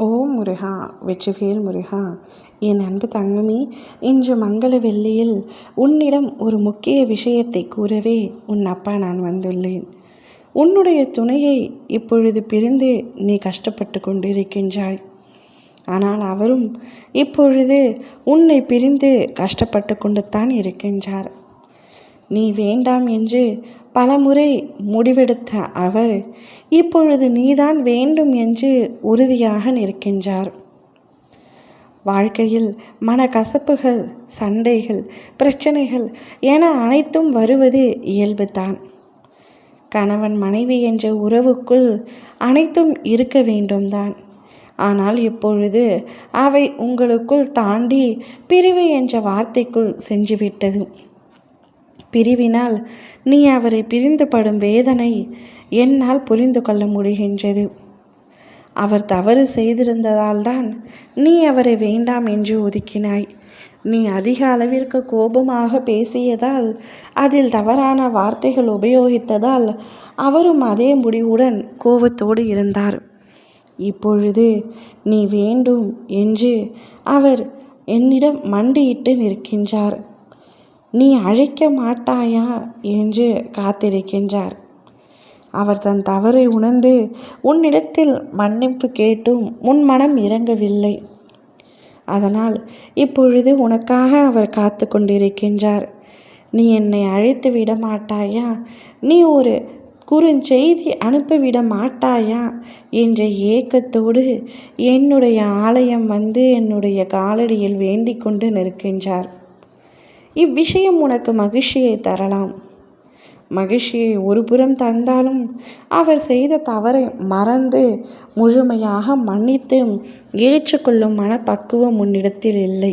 ஓம் முருகா, வெற்றிவேல் முருகா. என் அன்பு தங்கமே, இன்று மங்கள வெள்ளியில் உன்னிடம் ஒரு முக்கிய விஷயத்தை கூறவே உன் அப்பா நான் வந்துள்ளேன். உன்னுடைய துணையை இப்பொழுது பிரிந்து நீ கஷ்டப்பட்டு கொண்டிருக்கின்றாய். ஆனால் அவரும் இப்பொழுது உன்னை பிரிந்து கஷ்டப்பட்டு கொண்டு தான் இருக்கின்றார். நீ வேண்டாம் என்று பலமுறை முடிவெடுத்த அவர் இப்பொழுது நீதான் வேண்டும் என்று உறுதியாக நிற்கின்றார். வாழ்க்கையில் மனக்கசப்புகள், சண்டைகள், பிரச்சனைகள் என அனைத்தும் வருவது இயல்புதான். கணவன் மனைவி என்ற உறவுக்குள் அனைத்தும் இருக்க வேண்டும்தான். ஆனால் இப்பொழுது அவை உங்களுக்குள் தாண்டி பிரிவு என்ற வார்த்தைக்குள் சென்றுவிட்டது. பிரிவினால் நீ அவரை பிரிந்து படும் வேதனை என்னால் புரிந்து கொள்ள முடிகின்றது. அவர் தவறு செய்திருந்ததால் தான் நீ அவரை வேண்டாம் என்று ஒதுக்கினாய். நீ அதிக அளவிற்கு கோபமாக பேசியதால், அதில் தவறான வார்த்தைகள் உபயோகித்ததால் அவரும் அதே முடிவுடன் கோபத்தோடு இருந்தார். இப்பொழுது நீ வேண்டும் என்று அவர் என்னிடம் மண்டியிட்டு நிற்கின்றார். நீ அழைக்க மாட்டாயா என்று காத்திருக்கின்றார். அவர் தன் தவறை உணர்ந்து உன்னிடத்தில் மன்னிப்பு கேட்டும் உன் மனம் இறங்கவில்லை. அதனால் இப்பொழுது உனக்காக அவர் காத்து கொண்டிருக்கின்றார். நீ என்னை அழைத்து விட மாட்டாயா, நீ ஒரு குறுஞ்செய்தி அனுப்பிவிட மாட்டாயா என்ற ஏக்கத்தோடு என்னுடைய ஆலயம் வந்து என்னுடைய காலடியில் வேண்டிக் கொண்டு நிற்கின்றார். இவ்விஷயம் உனக்கு மகிழ்ச்சியை தரலாம். மகிழ்ச்சியை ஒரு புறம் தந்தாலும் அவர் செய்த தவறை மறந்து முழுமையாக மன்னித்து ஏற்றுக்கொள்ளும் மனப்பக்குவம் உன்னிடத்தில் இல்லை.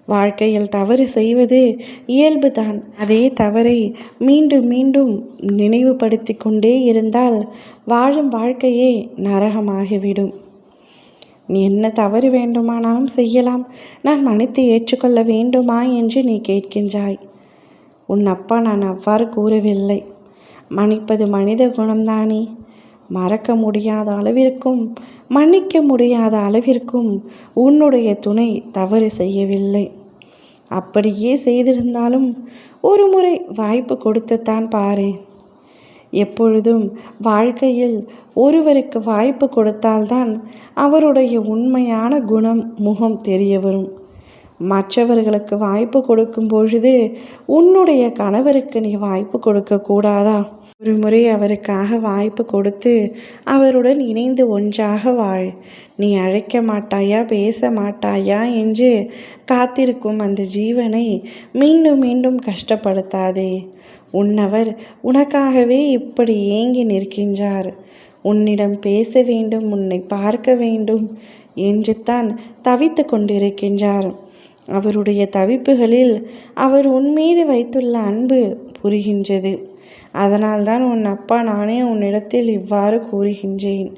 வாழ்க்கையில் தவறு செய்வது இயல்புதான். அதே தவறை மீண்டும் மீண்டும் நினைவுபடுத்தி கொண்டே இருந்தால் வாழும் வாழ்க்கையே நரகமாகிவிடும். நீ என்ன தவறு வேண்டுமானாலும் செய்யலாம், நான் மன்னித்து ஏற்றுக்கொள்ள வேண்டுமா என்று நீ கேட்கின்றாய். உன் அப்பா நான் அவ்வாறு கூறவில்லை. மன்னிப்பது மனித குணம்தானே. மறக்க முடியாத அளவிற்கும் மன்னிக்க முடியாத அளவிற்கும் உன்னுடைய துணை தவறு செய்யவில்லை. அப்படியே செய்திருந்தாலும் ஒரு முறை வாய்ப்பு கொடுத்துத்தான் பாரு. எப்பொழுதும் வாழ்க்கையில் ஒருவருக்கு வாய்ப்பு கொடுத்தால்தான் அவருடைய உண்மையான குணம், முகம் தெரிய வரும். மற்றவர்களுக்கு வாய்ப்பு கொடுக்கும் பொழுது உன்னுடைய கணவருக்கு நீ வாய்ப்பு கொடுக்க கூடாதா? ஒரு முறை அவருக்காக வாய்ப்பு கொடுத்து அவருடன் இணைந்து ஒன்றாக வாழ். நீ அழைக்க மாட்டாயா, பேச மாட்டாயா என்று காத்திருக்கும் அந்த ஜீவனை மீண்டும் மீண்டும் கஷ்டப்படுத்தாதே. உன்னவர் உனக்காகவே இப்படி ஏங்கி நிற்கின்றார். உன்னிடம் பேச வேண்டும், உன்னை பார்க்க வேண்டும் என்று தான் தவித்து கொண்டிருக்கின்றார். அவருடைய தவிப்புகளில் அவர் உன்மீது வைத்துள்ள அன்பு புரிகின்றது. அதனால்தான் உன் அப்பா நானே உன்னிடத்தில் இவ்வாறு கூறுகின்றேன்.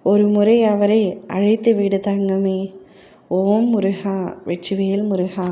ஒரு முறை அவரை அழைத்து விடு தங்கமே. ஓம் முருகா, வெற்றிவேல் முருகா.